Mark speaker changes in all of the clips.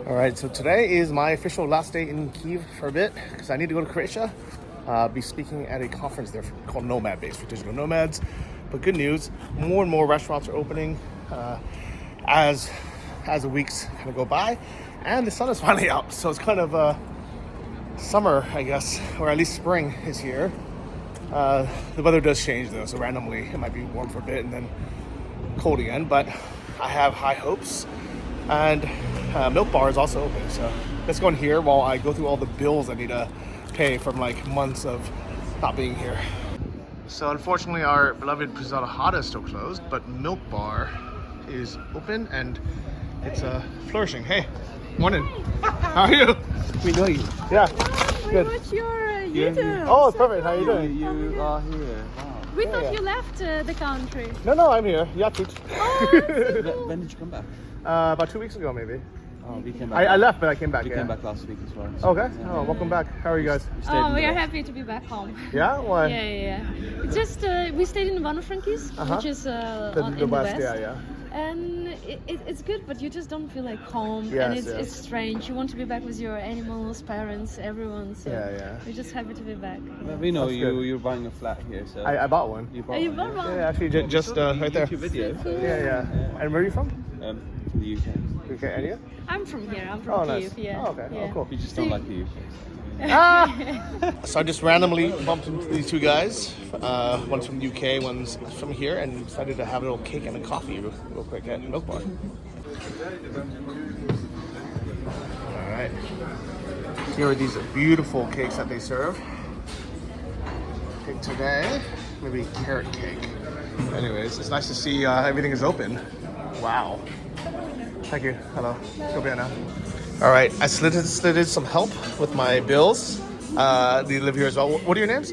Speaker 1: All right, so today is my official last day in Kyiv for a bit because I need to go to Croatia. Be speaking at a conference there called Nomad Base for digital nomads. But good news, more and more restaurants are opening as the weeks kind of go by, and the sun is finally out. So it's kind of summer, I guess, or at least spring is here. The weather does change though, so randomly it might be warm for a bit and then cold again. But I have high hopes, and Milk Bar is also open. So let's go in here while I go through all the bills I need to pay from like months of not being here. So unfortunately, our beloved Pizza Hut is still closed, but Milk Bar is open and it's flourishing. Hey, morning. How are you? We know you. Yeah.
Speaker 2: Good. We watch your YouTube.
Speaker 1: Oh, it's perfect. How are you doing?
Speaker 3: You are here. Wow.
Speaker 2: We thought you left the country.
Speaker 1: No, I'm here. Yeah,
Speaker 2: Oh,
Speaker 3: When did you come back?
Speaker 1: about 2 weeks ago, maybe.
Speaker 3: Oh, we came back.
Speaker 1: I left, but I came back.
Speaker 3: We
Speaker 1: yeah.
Speaker 3: came back last week as well. So
Speaker 1: Okay. Oh, welcome back. How are you guys?
Speaker 2: oh, we are happy to be back home.
Speaker 1: Yeah. Why?
Speaker 2: Yeah. It's just we stayed in Ivano-Frankivsk, which is in the west.
Speaker 1: Yeah.
Speaker 2: And it's good, but you just don't feel like home.
Speaker 1: Yes,
Speaker 2: and
Speaker 1: yes.
Speaker 2: It's strange. You want to be back with your animals, parents, everyone. So
Speaker 1: Yeah.
Speaker 2: we're just happy to be back.
Speaker 3: Well, we know
Speaker 1: That's
Speaker 3: you're buying a flat here, so
Speaker 1: I bought one.
Speaker 3: you
Speaker 2: Oh, you bought one?
Speaker 1: Yeah, actually, just right there.
Speaker 3: YouTube video.
Speaker 1: Yeah. And where are you from?
Speaker 3: From the UK.
Speaker 1: Okay, and you?
Speaker 2: I'm from here. I'm from
Speaker 1: Oh,
Speaker 2: Kyiv.
Speaker 1: nice.
Speaker 2: Yeah.
Speaker 1: Oh, okay.
Speaker 2: Yeah.
Speaker 1: Oh, cool.
Speaker 3: You just don't like the UK.
Speaker 1: So I just randomly bumped into these two guys. One's from the UK, one's from here, and decided to have a little cake and a coffee real quick at Milk Bar. All right. Here are these beautiful cakes that they serve. Cake today, maybe carrot cake. Anyways, it's nice to see everything is open. Wow. Thank you. Hello. Go be now. All right, I slid in some help with my bills. They live here as well. What are your names?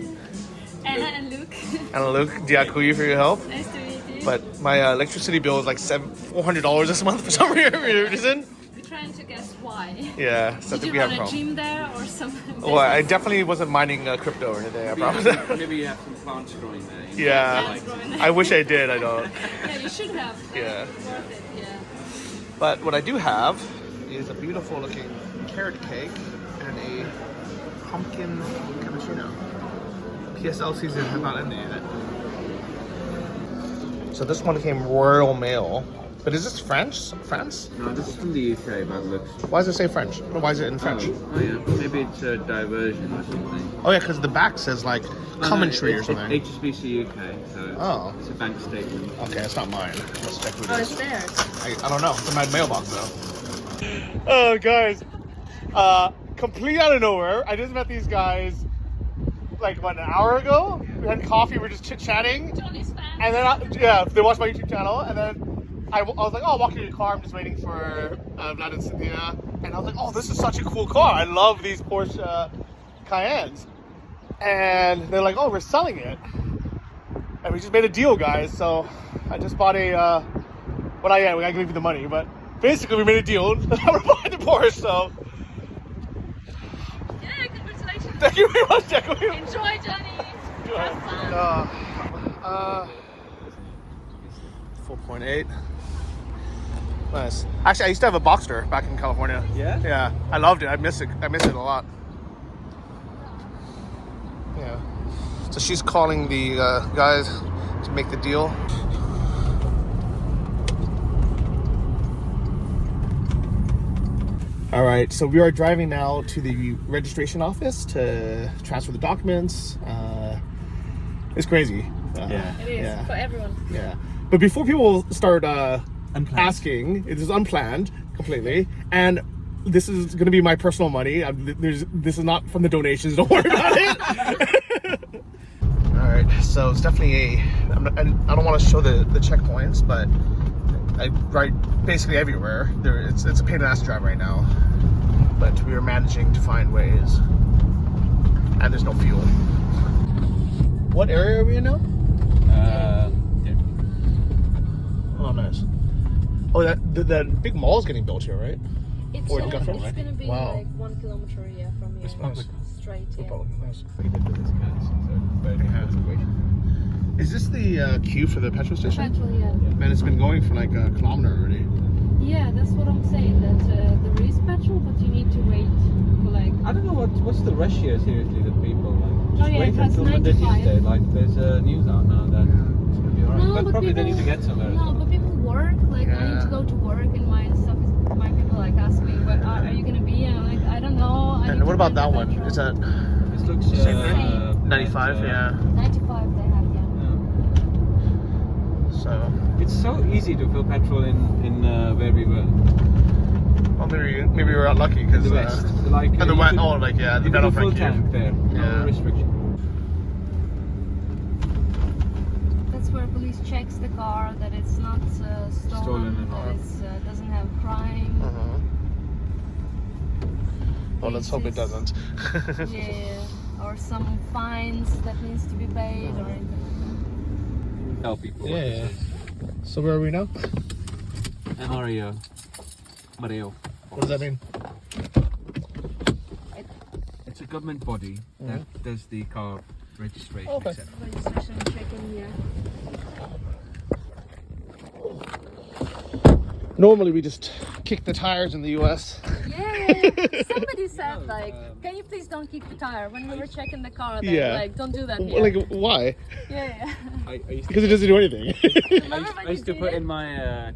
Speaker 2: Anna and Luke.
Speaker 1: Anna, Luke. Diakuyi for your help.
Speaker 2: Nice to meet you.
Speaker 1: But my electricity bill is like $400 this month for some reason.
Speaker 2: We're trying to guess why.
Speaker 1: Yeah, so I
Speaker 2: Did
Speaker 1: think
Speaker 2: you
Speaker 1: we have
Speaker 2: run
Speaker 1: a
Speaker 2: a
Speaker 1: problem.
Speaker 2: gym there or something?
Speaker 1: Well, I definitely wasn't mining crypto or anything. I promise.
Speaker 3: Maybe you have some plants growing there.
Speaker 1: Yeah,
Speaker 2: growing there.
Speaker 1: I wish I did. I don't.
Speaker 2: Yeah, you should have.
Speaker 1: Yeah.
Speaker 2: Worth it, yeah.
Speaker 1: But what I do have is a beautiful looking carrot cake and a pumpkin cappuccino. PSL season has not ended yet. So this one came Royal Mail. But is this French? France?
Speaker 3: No, this is from the UK, by the looks.
Speaker 1: Why does it say French? Why is it in French?
Speaker 3: Oh yeah, maybe it's a diversion or something.
Speaker 1: Oh yeah, because the back says like commentary or something.
Speaker 3: It's HSBC UK, so
Speaker 1: Oh.
Speaker 3: it's a bank statement.
Speaker 1: Okay, it's not mine. Let's check who
Speaker 2: Oh,
Speaker 1: it
Speaker 2: it's
Speaker 1: is.
Speaker 2: theirs.
Speaker 1: I don't know. It's in my mailbox though. Oh, guys. Complete out of nowhere. I just met these guys like about an hour ago. We had coffee. We were just chit-chatting.
Speaker 2: Johnny's fan.
Speaker 1: And then, they watched my YouTube channel. And then I was like, oh, I'll walk in your car. I'm just waiting for Vlad and Cynthia. And I was like, oh, this is such a cool car. I love these Porsche Cayennes. And they're like, oh, we're selling it. And we just made a deal, guys. So I just bought a, I gotta give you the money. But basically, we made a deal. I'm gonna buy the Porsche, so.
Speaker 2: Yeah, congratulations.
Speaker 1: Thank you very much, Jack.
Speaker 2: Enjoy, Johnny. Have fun.
Speaker 1: 4.8. Nice. Actually, I used to have a Boxster back in California.
Speaker 3: Yeah?
Speaker 1: Yeah, I loved it. I miss it a lot. Yeah. So she's calling the guys to make the deal. All right, so we are driving now to the registration office to transfer the documents. It's crazy.
Speaker 3: Yeah.
Speaker 2: It is for everyone.
Speaker 1: Yeah. But before people start asking, it is unplanned completely. And this is going to be my personal money. This is not from the donations. Don't worry about it. All right. So it's definitely I don't want to show the checkpoints, but I ride basically everywhere. It's a pain in the ass to drive right now. But we are managing to find ways. And there's no fuel. What area are we in now? Oh, nice. Oh, that big mall is getting built here, right?
Speaker 2: It's,
Speaker 1: Or in Guthrie,
Speaker 2: it's
Speaker 1: right?
Speaker 2: gonna be
Speaker 1: Wow.
Speaker 2: like 1 kilometer from here.
Speaker 1: Nice.
Speaker 2: Straight, yeah.
Speaker 1: Nice. Is this the queue for the petrol station?
Speaker 2: Petrol, yeah.
Speaker 1: Man, it's been going for like a kilometer already.
Speaker 2: Yeah, that's what I'm saying. That there is petrol
Speaker 4: what's the rush here? Seriously, that people like just
Speaker 2: Oh, yeah,
Speaker 4: wait
Speaker 2: it has
Speaker 4: until Monday,
Speaker 2: 95.
Speaker 4: Tuesday. Like there's news out now that it's gonna be alright.
Speaker 2: No,
Speaker 4: but
Speaker 2: but
Speaker 4: probably they
Speaker 2: people-
Speaker 4: need to get somewhere. as
Speaker 2: No,
Speaker 4: well.
Speaker 2: but people work. Like I need to go to work, and my stuff is. My people like ask me, "Where are you gonna be?" And I'm like, I don't know. I need
Speaker 1: And
Speaker 2: to
Speaker 1: what about
Speaker 2: find
Speaker 1: that
Speaker 2: the
Speaker 1: one?
Speaker 2: petrol.
Speaker 1: Is that
Speaker 4: This looks
Speaker 2: Same.
Speaker 1: 95? Yeah.
Speaker 2: 95 they have, yeah.
Speaker 1: So,
Speaker 4: It's so easy to fill petrol in where we were
Speaker 1: well, maybe we were unlucky
Speaker 4: in
Speaker 1: because
Speaker 4: the west. Like
Speaker 1: and the
Speaker 4: you
Speaker 1: west.
Speaker 4: could-
Speaker 1: Oh, like yeah, the
Speaker 4: you could
Speaker 1: metal
Speaker 4: do full
Speaker 1: Frankie.
Speaker 4: tank there. No
Speaker 1: Yeah.
Speaker 4: restriction.
Speaker 2: That's where police checks the car that it's not
Speaker 4: Stolen and all.
Speaker 2: that it doesn't have crime.
Speaker 1: Well, let's hope it doesn't.
Speaker 2: Yeah, or some fines that needs to be paid or anything.
Speaker 4: Tell people.
Speaker 1: Yeah, yeah. So where are we now?
Speaker 4: MREO. Mareo.
Speaker 1: What does that mean?
Speaker 4: It's a government body that does the car registration,
Speaker 1: Okay.
Speaker 4: etc.
Speaker 2: Registration check in here.
Speaker 1: Normally we just kick the tires in the US.
Speaker 2: Yeah. Somebody said like, can you please don't kick the tire when we were checking the car? They
Speaker 1: Yeah.
Speaker 2: like, don't do that here.
Speaker 1: Like why?
Speaker 2: yeah.
Speaker 4: I used to,
Speaker 1: Because it doesn't do anything.
Speaker 2: Remember when
Speaker 4: I used to
Speaker 2: you
Speaker 4: put
Speaker 2: did
Speaker 4: in
Speaker 2: it?
Speaker 4: my,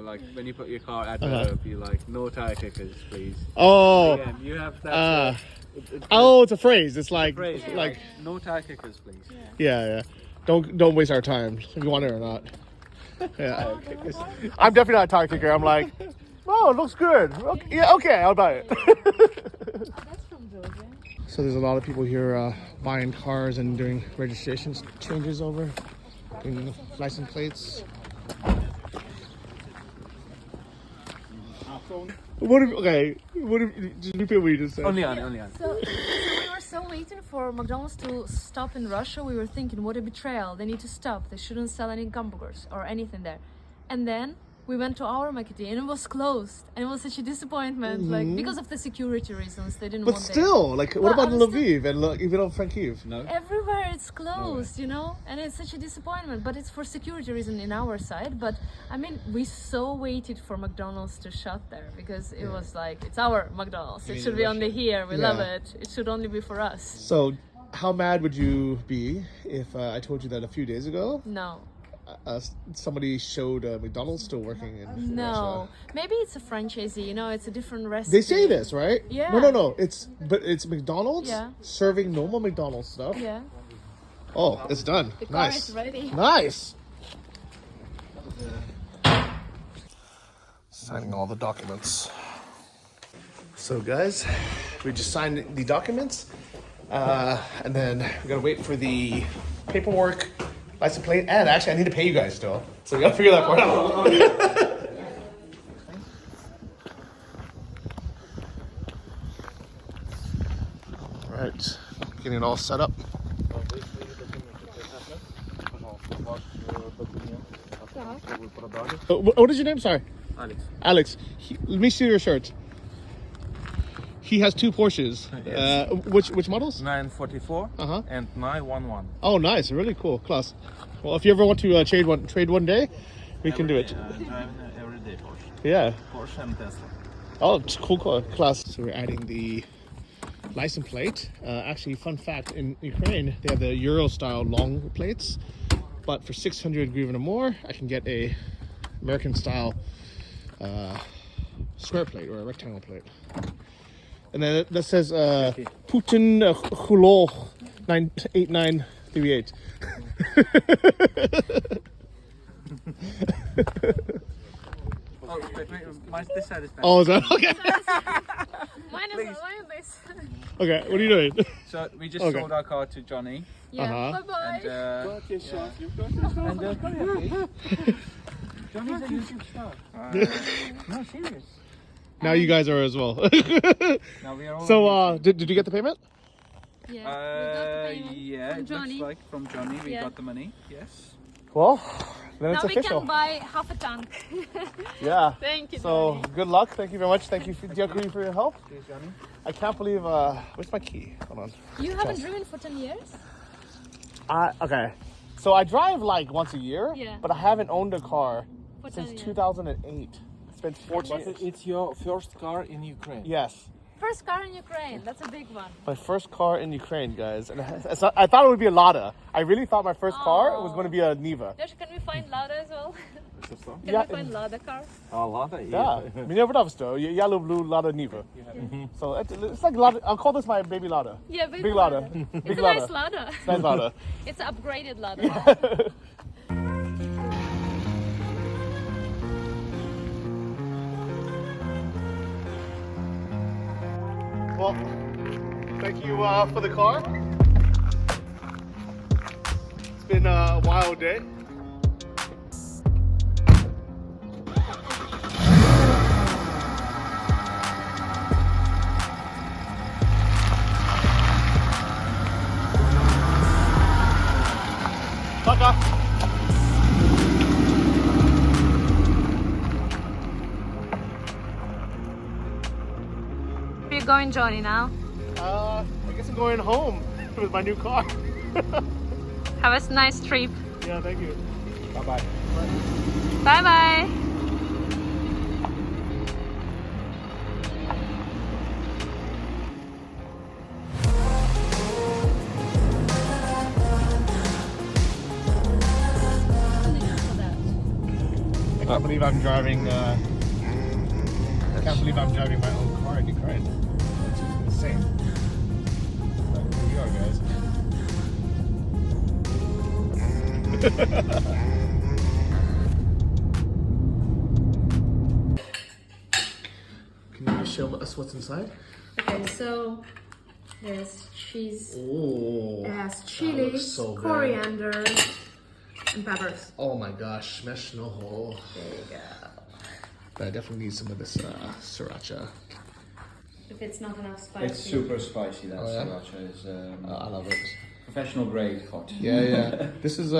Speaker 4: like when you put your car advert up, you like, no tire kickers, please.
Speaker 1: Oh.
Speaker 4: Again, you have that.
Speaker 1: Uh,
Speaker 4: it's
Speaker 1: oh, it's a phrase. It's like
Speaker 4: phrase,
Speaker 1: like
Speaker 4: no tire kickers, please.
Speaker 1: yeah. Don't waste our time if you want it or not. Yeah. I'm definitely not a tire kicker. I'm like, oh, it looks good. Okay, yeah, okay, I'll buy it.
Speaker 2: Oh, that's from Georgia.
Speaker 1: So there's a lot of people here buying cars and doing registration changes over, doing license plates. What if, just repeat what you just said.
Speaker 4: Only on.
Speaker 2: So we were so waiting for McDonald's to stop in Russia. We were thinking, what a betrayal. They need to stop. They shouldn't sell any hamburgers or anything there. And then we went to our market and it was closed. And it was such a disappointment. Like, because of the security reasons, they didn't
Speaker 1: But
Speaker 2: want
Speaker 1: still, like, what
Speaker 2: Well,
Speaker 1: about
Speaker 2: I'm still-
Speaker 1: Lviv and even on Kyiv?
Speaker 4: No.
Speaker 2: everywhere it's closed, you know, and it's such a disappointment. But it's for security reason in our side. But I mean, we so waited for McDonald's to shut there because it was like, it's our McDonald's. It should be only here. We love
Speaker 1: Yeah.
Speaker 2: it. It should only be for us.
Speaker 1: So, how mad would you be if I told you that a few days ago
Speaker 2: No.
Speaker 1: somebody showed McDonald's still working in
Speaker 2: No,
Speaker 1: Russia?
Speaker 2: maybe it's a franchisee. You know, it's a different recipe.
Speaker 1: They say this, right?
Speaker 2: Yeah.
Speaker 1: No. It's McDonald's
Speaker 2: Yeah.
Speaker 1: serving normal McDonald's stuff.
Speaker 2: Yeah,
Speaker 1: Oh, it's done.
Speaker 2: the car
Speaker 1: Nice.
Speaker 2: is ready.
Speaker 1: Nice. Signing all the documents. So, guys, we just signed the documents, and then we gotta wait for the paperwork, license plate, and actually, I need to pay you guys still. So we gotta figure that part out. All right, getting it all set up. What is your name? Sorry.
Speaker 4: Alex.
Speaker 1: Alex, let me see your shirt. He has two Porsches.
Speaker 5: Yes.
Speaker 1: Which models?
Speaker 5: 944
Speaker 1: Uh-huh.
Speaker 5: and 911.
Speaker 1: Oh, nice. Really cool. Class. Well, if you ever want to trade one day, we can do it.
Speaker 5: I drive everyday Porsche.
Speaker 1: Yeah.
Speaker 5: Porsche and Tesla.
Speaker 1: Oh, it's cool class. So we're adding the license plate. Actually, fun fact, in Ukraine, they have the Euro-style long plates. But for 600 hryvnia or more, I can get a American-style square plate or a rectangle plate. And then that says Putin Hulo 98938.
Speaker 4: Oh, wait, this side is better.
Speaker 1: Oh, is that okay?
Speaker 2: Mine is this.
Speaker 1: Okay, what are you doing?
Speaker 4: So we just
Speaker 1: Okay.
Speaker 4: sold our car to Johnny.
Speaker 2: Yeah.
Speaker 1: Uh-huh.
Speaker 2: Bye bye.
Speaker 4: Johnny's a YouTube star. No, serious.
Speaker 1: Now you guys are as well.
Speaker 4: Now we are all.
Speaker 1: So, did you get the payment?
Speaker 2: Yeah. we got the payment
Speaker 4: Yeah,
Speaker 2: from
Speaker 4: it
Speaker 2: Johnny.
Speaker 4: looks like from Johnny we
Speaker 2: Yeah.
Speaker 4: got the money. Yes.
Speaker 1: Well, then it's
Speaker 2: Now we
Speaker 1: official.
Speaker 2: can buy half a tank.
Speaker 1: Yeah.
Speaker 2: Thank you.
Speaker 1: So,
Speaker 2: Johnny.
Speaker 1: good luck. Thank you very much. Thank you, Diakuri, for your help.
Speaker 4: Cheers, Johnny.
Speaker 1: I can't believe. Where's my key? Hold on.
Speaker 2: You haven't driven for 10 years?
Speaker 1: Okay. So I drive like once a year,
Speaker 2: Yeah.
Speaker 1: but I haven't owned a car
Speaker 2: For 10
Speaker 1: since
Speaker 2: years.
Speaker 1: 2008. It's been 14 years.
Speaker 5: It's your first car in Ukraine.
Speaker 1: Yes.
Speaker 2: First car in Ukraine. That's a big one.
Speaker 1: My first car in Ukraine, guys. And I thought it would be a Lada. I really thought my first car was going to be a Niva.
Speaker 2: Josh, can we find Lada as well? Can
Speaker 1: Yeah.
Speaker 2: we find Lada car?
Speaker 5: A lot of
Speaker 1: Yeah, меня вдовство, я люблю Lada Niva. So it's like Lada. I'll call this my baby Lada.
Speaker 2: Yeah, big
Speaker 1: Lada.
Speaker 2: It's
Speaker 1: Big
Speaker 2: a
Speaker 1: Lada.
Speaker 2: nice Lada.
Speaker 1: It's nice Lada.
Speaker 2: It's an upgraded Lada.
Speaker 1: Well, thank you for the car. It's been a wild day. Пока.
Speaker 2: Where are you going, Johnny, now?
Speaker 1: I guess I'm going home with my new car.
Speaker 2: Have a nice trip.
Speaker 1: Yeah, thank you.
Speaker 5: Bye-bye.
Speaker 2: Bye-bye.
Speaker 1: I can't believe I'm driving. I can't believe I'm driving my own car in Ukraine. It's insane. But here we are, guys. Can you show us what's inside?
Speaker 2: Okay, so there's cheese.
Speaker 1: Oh,
Speaker 2: It has
Speaker 1: that
Speaker 2: chili,
Speaker 1: looks so good.
Speaker 2: coriander, and peppers.
Speaker 1: Oh my gosh, smash no hole.
Speaker 2: There you go.
Speaker 1: But I definitely need some of this sriracha.
Speaker 2: If it's not enough spicy.
Speaker 6: It's super spicy. That
Speaker 1: Oh, yeah?
Speaker 6: sriracha is
Speaker 1: I love it.
Speaker 6: professional grade hot.
Speaker 1: Yeah, yeah. This is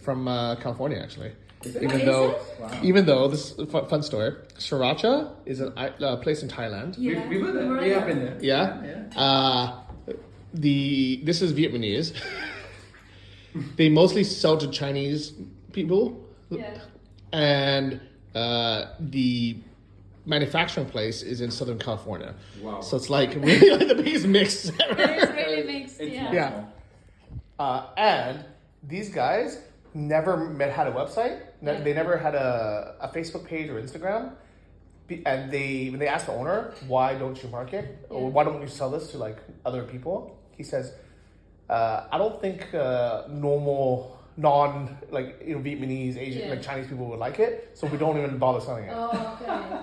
Speaker 1: from California, actually. Even
Speaker 2: Is
Speaker 1: though,
Speaker 2: it?
Speaker 1: even though this fun story, sriracha is a place in Thailand.
Speaker 2: Yeah.
Speaker 6: We were there.
Speaker 2: We're
Speaker 6: We have
Speaker 2: there.
Speaker 6: been there.
Speaker 1: Yeah. This is Vietnamese. They mostly sell to Chinese people,
Speaker 2: Yeah.
Speaker 1: and the manufacturing place is in Southern California.
Speaker 6: Wow.
Speaker 1: So it's like really like the biggest mix.
Speaker 2: It is really mixed, yeah.
Speaker 1: Yeah. And these guys never had a website.
Speaker 2: Yeah.
Speaker 1: They never had a Facebook page or Instagram. And when they asked the owner, why don't you market? Or
Speaker 2: Yeah.
Speaker 1: why don't you sell this to like other people? He says, I don't think normal Vietnamese, Asian,
Speaker 2: Yeah.
Speaker 1: like Chinese people would like it. So we don't even bother selling it.
Speaker 2: Oh, okay.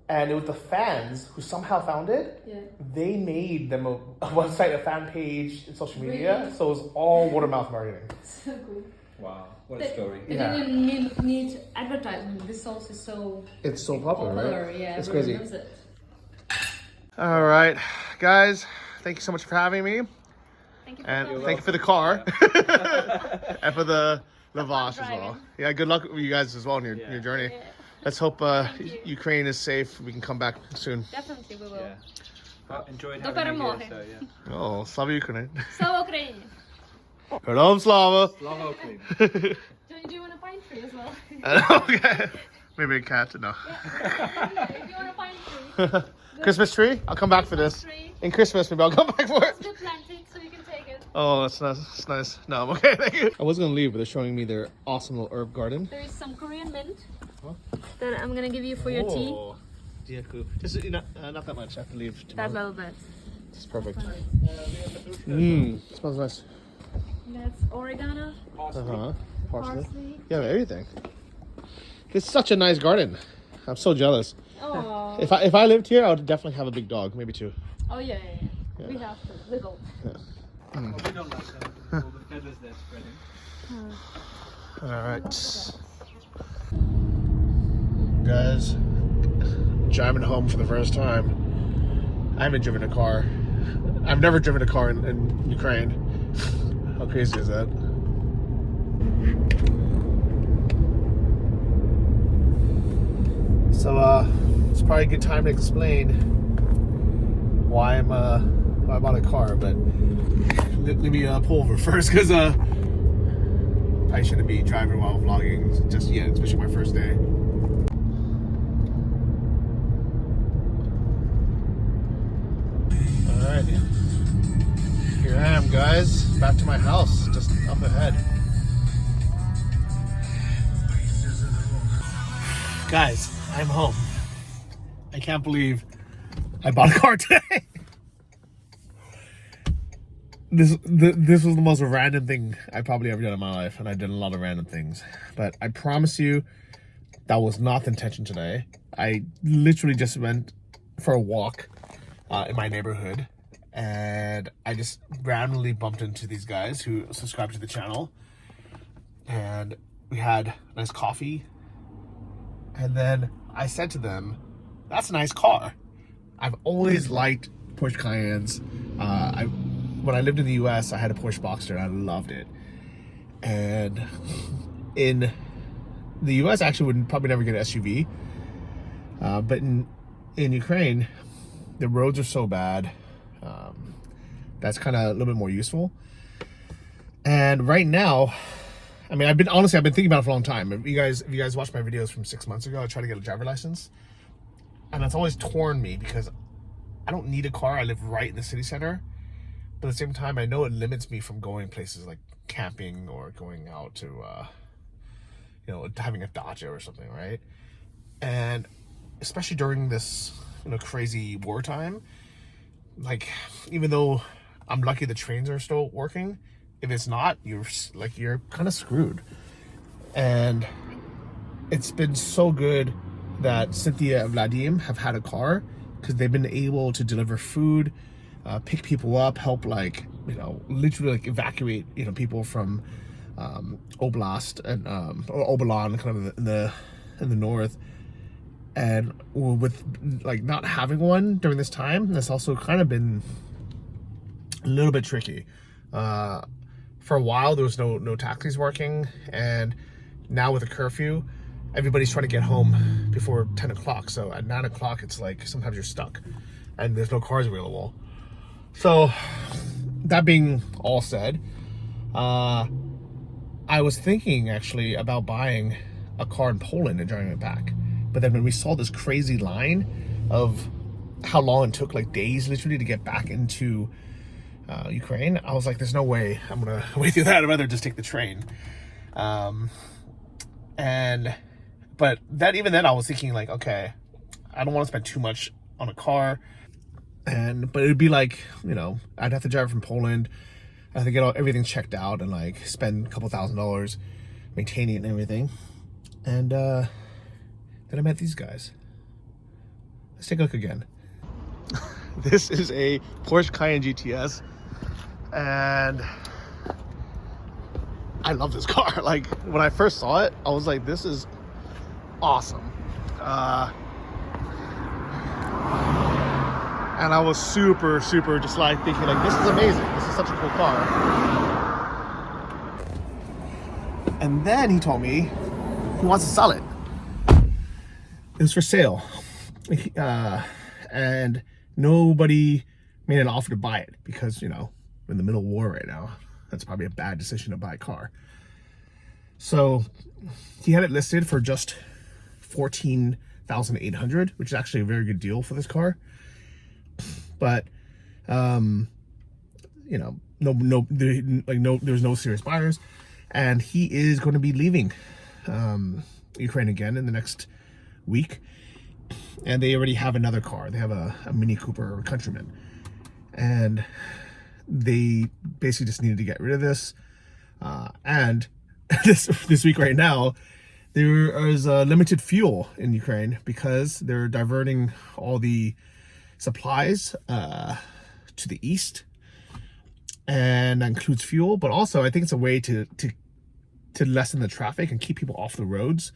Speaker 1: And it was the fans who somehow found it.
Speaker 2: Yeah.
Speaker 1: They made them a website, a fan page, and social media.
Speaker 2: Really?
Speaker 1: So it was all word of mouth marketing.
Speaker 2: So cool.
Speaker 6: Wow. What a story.
Speaker 2: They
Speaker 1: Yeah.
Speaker 2: didn't need advertisement. This sauce is so
Speaker 1: It's so popular,
Speaker 2: popular.
Speaker 1: right?
Speaker 2: Yeah,
Speaker 1: It's
Speaker 2: everyone
Speaker 1: crazy.
Speaker 2: loves it.
Speaker 1: All right, guys. Thank you so much for having me,
Speaker 2: Thank you for
Speaker 1: and
Speaker 2: coming.
Speaker 1: thank you for the car, and for the lavash as well.
Speaker 2: driving.
Speaker 1: Yeah, good luck with you guys as well in your journey.
Speaker 2: Yeah.
Speaker 1: Let's hope
Speaker 2: you.
Speaker 1: Ukraine is safe. We can come back soon.
Speaker 2: Definitely we will.
Speaker 4: Yeah. Well, enjoyed
Speaker 2: До
Speaker 4: having you
Speaker 2: перемоги.
Speaker 4: here, so yeah.
Speaker 1: Oh, slava Ukraine.
Speaker 2: Слава Україні!
Speaker 1: Hello, slava.
Speaker 4: Slava Ukraine.
Speaker 2: Do you want a pine tree as well?
Speaker 1: Okay. Maybe a cat. No.
Speaker 2: If you want a pine tree.
Speaker 1: Christmas tree. I'll come back for this.
Speaker 2: Tree.
Speaker 1: In Christmas, maybe I'll come back for it.
Speaker 2: It's good planting, so you can take it.
Speaker 1: Oh, that's nice. That's nice. No, I'm okay. Thank you. I was gonna leave, but they're showing me their awesome little herb garden.
Speaker 2: There is some Korean mint that I'm gonna give you for your tea.
Speaker 1: Oh, yeah, cool. Just not that much. I have to leave
Speaker 2: That
Speaker 1: tomorrow.
Speaker 2: little bit.
Speaker 1: It's perfect. Mmm, smells nice.
Speaker 2: That's oregano,
Speaker 1: Parsley.
Speaker 2: parsley.
Speaker 1: Yeah, everything. It's such a nice garden. I'm so jealous.
Speaker 2: Oh.
Speaker 1: If I lived here, I would definitely have a big dog, maybe two.
Speaker 2: Oh yeah. We have to. Little.
Speaker 4: Well, we don't like them. All the feathers they're spreading.
Speaker 1: All right, guys, driving home for the first time. I haven't driven a car. I've never driven a car in Ukraine. How crazy is that? So it's probably a good time to explain why I bought a car, but let me pull over first because I shouldn't be driving while vlogging just yet, especially my first day. Guys, back to my house, just up ahead. Guys, I'm home. I can't believe I bought a car today. This was the most random thing I probably ever done in my life, and I did a lot of random things. But I promise you, that was not the intention today. I literally just went for a walk in my neighborhood, and I just randomly bumped into these guys who subscribe to the channel, and we had nice coffee, and then I said to them, "That's a nice car." I've always liked Porsche Cayennes. When I lived in the US, I had a Porsche Boxster and I loved it. And in the US, I actually would probably never get an SUV. But in Ukraine, the roads are so bad. That's kind of a little bit more useful. And right now, I mean, I've been thinking about it for a long time. If you guys watched my videos from 6 months ago, I tried to get a driver license. And that's always torn me because I don't need a car. I live right in the city center. But at the same time, I know it limits me from going places like camping or going out to, having a Dacia or something, right? And especially during this, crazy wartime, like, even though I'm lucky the trains are still working, if it's not, you're kind of screwed. And it's been so good that Cynthia and Vladim have had a car because they've been able to deliver food, pick people up, help literally evacuate people from Oblast and or Obolon, kind of in the north. And with not having one during this time, that's also kind of been a little bit tricky. For a while there was no taxis working, and now with a curfew, everybody's trying to get home before 10 o'clock. So at 9 o'clock, it's like sometimes you're stuck and there's no cars available. So that being all said, I was thinking actually about buying a car in Poland and driving it back. But then when we saw this crazy line of how long it took, like days literally, to get back into Ukraine, I was like, there's no way I'm gonna wait through that. I'd rather just take the train. But even then I was thinking like, okay, I don't want to spend too much on a car. But it'd be like, I'd have to drive from Poland. I have to get everything checked out and spend a couple $1,000s maintaining it and everything. And then I met these guys. Let's take a look again. This is a Porsche Cayenne GTS, and I love this car. When I first saw it, I was like, this is awesome. And I was super just thinking this is amazing. This is such a cool car. And then he told me he wants to sell it. It was for sale. And nobody made an offer to buy it because, we're in the middle of war right now. That's probably a bad decision to buy a car. So he had it listed for just $14,800, which is actually a very good deal for this car. But there's no serious buyers, and he is going to be leaving Ukraine again in the next week. And they already have another car. They have a Mini Cooper or Countryman, and they basically just needed to get rid of this. And this week right now, there is limited fuel in Ukraine because they're diverting all the supplies to the east, and that includes fuel, but also I think it's a way to lessen the traffic and keep people off the roads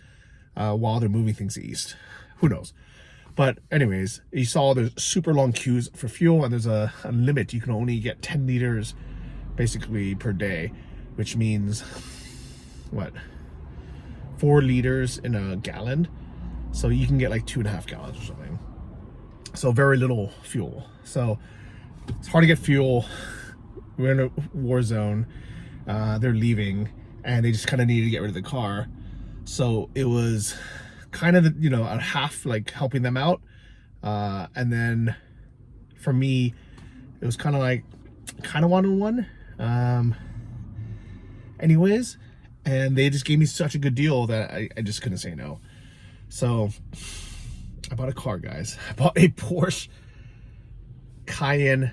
Speaker 1: while they're moving things east. Who knows? But anyways, you saw there's super long queues for fuel, and there's a limit. You can only get 10 liters basically per day, which means what, 4 liters in a gallon. So you can get 2.5 gallons or something. So very little fuel. So it's hard to get fuel. We're in a war zone. They're leaving, and they just kind of needed to get rid of the car. So it was kind of a half helping them out, and then for me it was kind of 1-on-1. Anyways, and they just gave me such a good deal that I just couldn't say no. So I bought a car, guys. I bought a Porsche Cayenne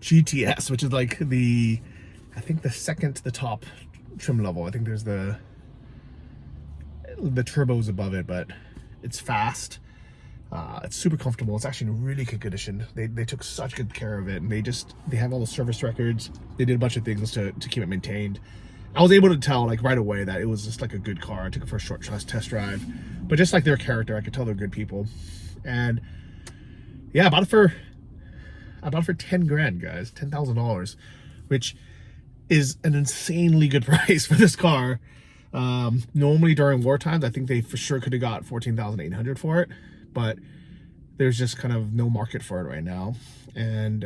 Speaker 1: GTS, which is like I think the second to the top trim level. I think there's the turbos above it, but it's fast. It's super comfortable. It's actually in really good condition. They took such good care of it, and they have all the service records. They did a bunch of things to keep it maintained. I was able to tell like right away that it was just like a good car. I took it for a short test drive, but just like their character, I could tell they're good people. And yeah, I bought it for 10 grand, guys, $10,000, which is an insanely good price for this car. Normally during war times, I think they for sure could have got 14,800 for it, but there's just kind of no market for it right now. And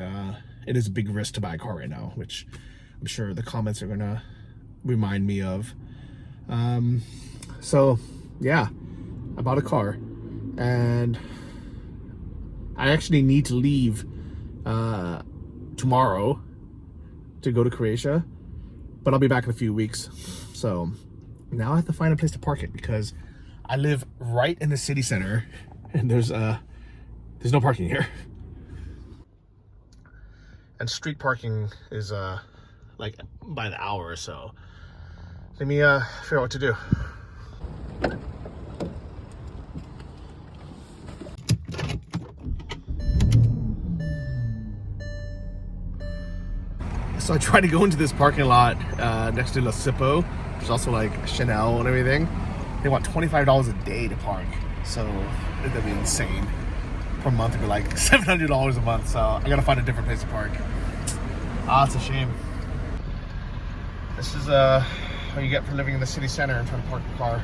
Speaker 1: it is a big risk to buy a car right now, which I'm sure the comments are gonna remind me of. So yeah, I bought a car, and I actually need to leave tomorrow to go to Croatia, but I'll be back in a few weeks. So now I have to find a place to park it, because I live right in the city center and there's no parking here. And street parking is like by the hour or so. Let me figure out what to do. So I tried to go into this parking lot next to La Sippo, which is also like Chanel and everything. They want $25 a day to park. So that'd be insane. Per month it'd be like $700 a month. So I gotta find a different place to park. It's a shame. This is how you get for living in the city center and trying to park a car.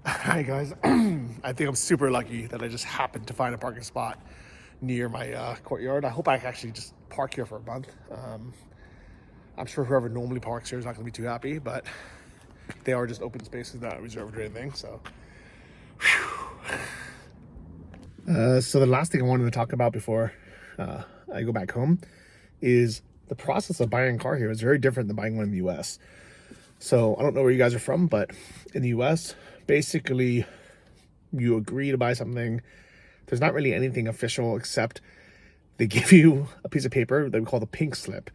Speaker 1: Hi guys, I think I'm super lucky that I just happened to find a parking spot near my courtyard. I hope I can actually just park here for a month. I'm sure whoever normally parks here is not going to be too happy, but they are just open spaces, not reserved or anything. So, so the last thing I wanted to talk about before I go back home is the process of buying a car here is very different than buying one in the US. So I don't know where you guys are from, but in the US, basically you agree to buy something. There's not really anything official except they give you a piece of paper that we call the pink slip,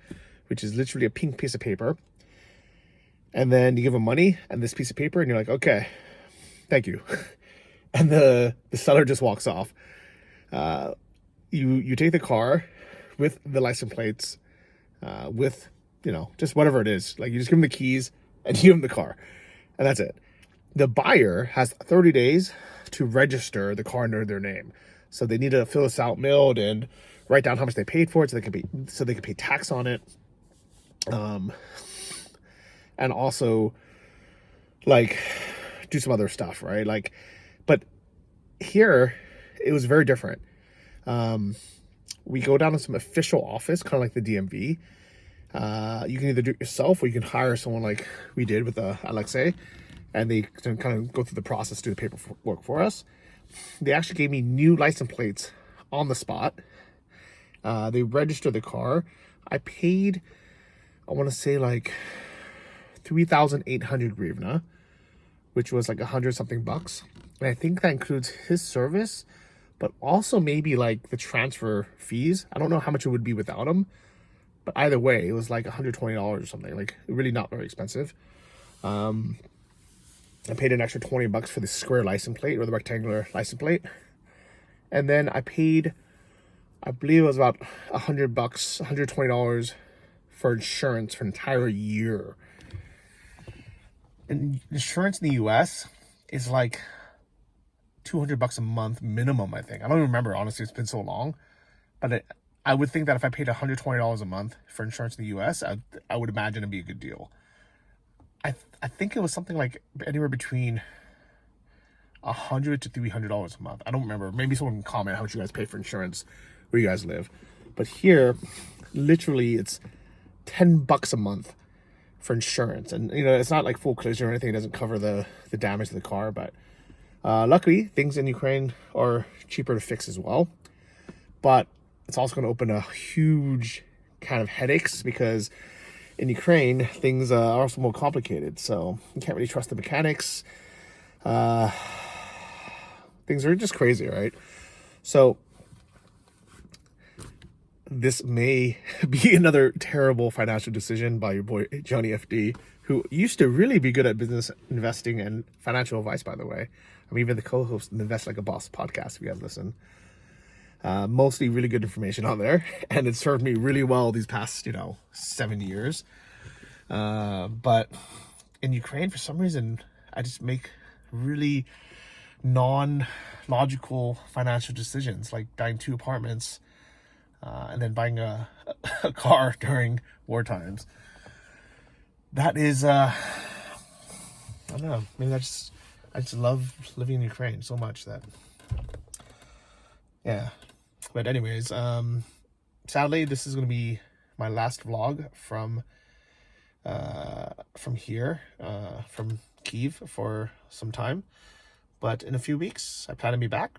Speaker 1: which is literally a pink piece of paper. And then you give them money and this piece of paper and you're like, okay, thank you. And the seller just walks off. You take the car with the license plates, with, just whatever it is. Like you just give them the keys and you give them the car, and that's it. The buyer has 30 days to register the car under their name. So they need to fill this out, mailed, and write down how much they paid for it so they can pay tax on it. And also like do some other stuff, right? Like, but here it was very different. We go down to some official office, kind of like the DMV. You can either do it yourself or you can hire someone like we did with Alexei, and they can kind of go through the process, do the paperwork for us. They actually gave me new license plates on the spot. They registered the car. I paid, I want to say like 3,800 hryvnia, which was like 100 something bucks. And I think that includes his service, but also maybe like the transfer fees. I don't know how much it would be without him, but either way, it was like $120 or something. Like really not very expensive. I paid an extra 20 bucks for the square license plate or the rectangular license plate. And then I paid, I believe it was about 100 bucks, $120 for insurance for an entire year. And insurance in the US is like 200 bucks a month minimum, I think. I don't even remember, honestly, it's been so long. But I would think that if I paid $120 a month for insurance in the US, I would imagine it'd be a good deal. I think it was something like anywhere between $100 to $300 a month. I don't remember. Maybe someone can comment how much you guys pay for insurance where you guys live. But here, literally, it's 10 bucks a month for insurance. And, it's not like full collision or anything. It doesn't cover the damage to the car. But luckily, things in Ukraine are cheaper to fix as well. But it's also going to open a huge kind of headaches because in Ukraine things are also more complicated. So you can't really trust the mechanics. Things are just crazy, right? So this may be another terrible financial decision by your boy Johnny FD, who used to really be good at business investing and financial advice, by the way. I'm even the co-host of the Invest Like a Boss podcast, if you guys listen. Mostly really good information on there, and it served me really well these past 7 years. But in Ukraine, for some reason, I just make really non-logical financial decisions, like buying 2 apartments and then buying a car during war times. That is I don't know, maybe I just love living in Ukraine so much that, yeah. But anyways, sadly this is going to be my last vlog from here, from Kyiv for some time. But in a few weeks I plan to be back.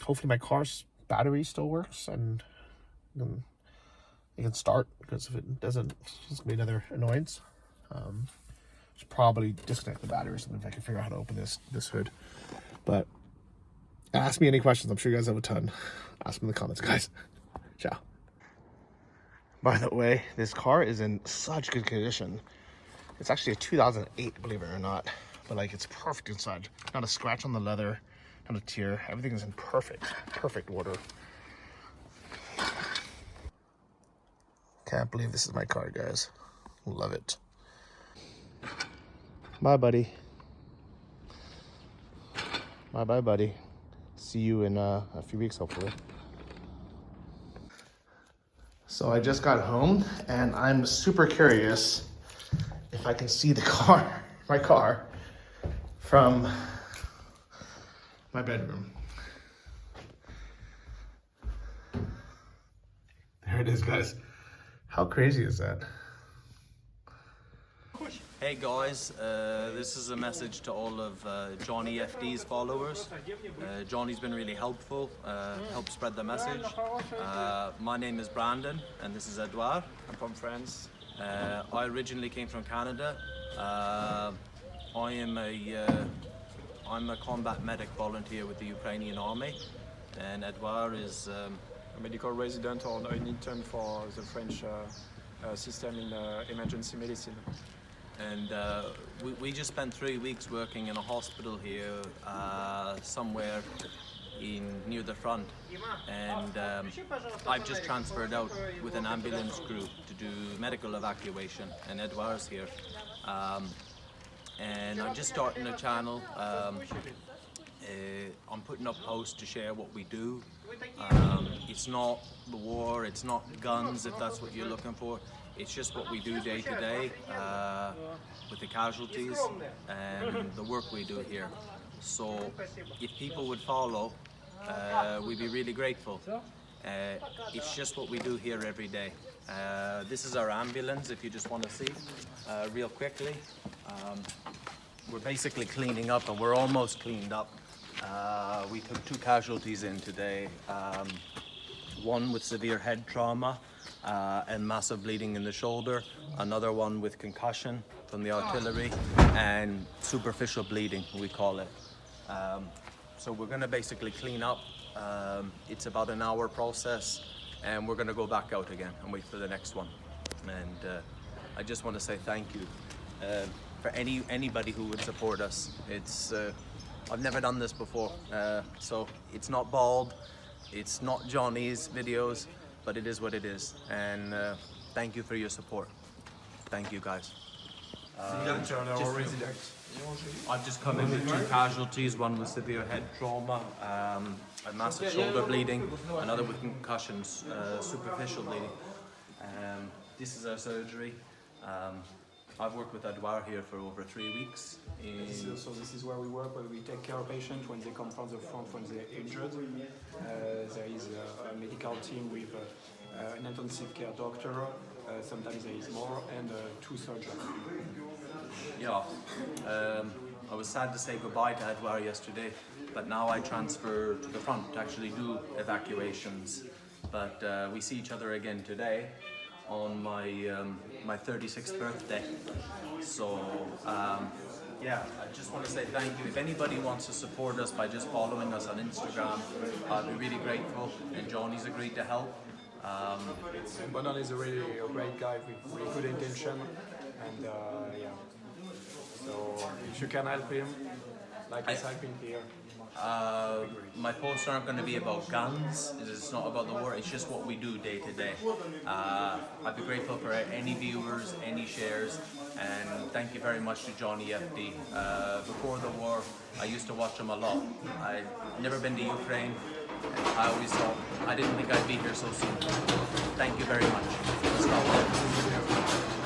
Speaker 1: Hopefully my car's battery still works and it can start, because if it doesn't, it's gonna be another annoyance. Should probably disconnect the battery or something if I can figure out how to open this hood. But ask me any questions. I'm sure you guys have a ton. Ask me in the comments, guys. Ciao. By the way, this car is in such good condition. It's actually a 2008, believe it or not. But like, it's perfect inside. Not a scratch on the leather, not a tear. Everything is in perfect order. Can't believe this is my car, guys. Love it. Bye, buddy. Bye, buddy. See you in a few weeks, hopefully. So I just got home, and I'm super curious if I can see the car, my car, from my bedroom. There it is, guys. How crazy is that?
Speaker 7: Hey guys, this is a message to all of Johnny FD's followers. Johnny's been really helpful, helped spread the message. My name is Brandon and this is Edouard.
Speaker 8: I'm from France.
Speaker 7: I originally came from Canada. I'm a combat medic volunteer with the Ukrainian army, and Edouard is
Speaker 8: A medical resident or an intern for the French system in emergency medicine.
Speaker 7: And we just spent 3 weeks working in a hospital here, somewhere near the front. And I've just transferred out with an ambulance group to do medical evacuation, and Edouard's here. And I'm just starting a channel. I'm putting up posts to share what we do. It's not the war, it's not guns, if that's what you're looking for. It's just what we do day to day with the casualties and the work we do here. So if people would follow, we'd be really grateful. It's just what we do here every day. This is our ambulance, if you just want to see real quickly. We're basically cleaning up, and we're almost cleaned up. We took 2 casualties in today, one with severe head trauma and massive bleeding in the shoulder, another one with concussion from the artillery and superficial bleeding, we call it. So we're going to basically clean up. It's about an hour process, and we're going to go back out again and wait for the next one. And I just want to say thank you for anybody who would support us. It's I've never done this before, so it's not bald, it's not Johnny's videos, but it is what it is. And thank you for your support. Thank you, guys. I've just come in with 2 casualties, one with severe head trauma, a massive shoulder bleeding, another with concussions, superficial bleeding. This is our surgery. I've worked with Edouard here for over 3 weeks.
Speaker 8: So this is where we work, where we take care of patients when they come from the front, when they're injured. There is a medical team with an intensive care doctor, sometimes there is more, and 2 surgeons.
Speaker 7: Yeah, I was sad to say goodbye to Edouard yesterday, but now I transfer to the front to actually do evacuations. but we see each other again today on my 36th birthday. So yeah, I just want to say thank you. If anybody wants to support us by just following us on Instagram, I'd be really grateful. And Johnny's agreed to help.
Speaker 8: Bonan is a really great guy with really good intention, and yeah. So if you can help him, like he's helping here.
Speaker 7: My posts aren't going to be about guns. It's not about the war. It's just what we do day to day. I'd be grateful for any viewers, any shares, and thank you very much to Johnny FD. Before the war, I used to watch him a lot. I'd never been to Ukraine. I always thought I didn't think I'd be here so soon. Thank you very much. Let's go.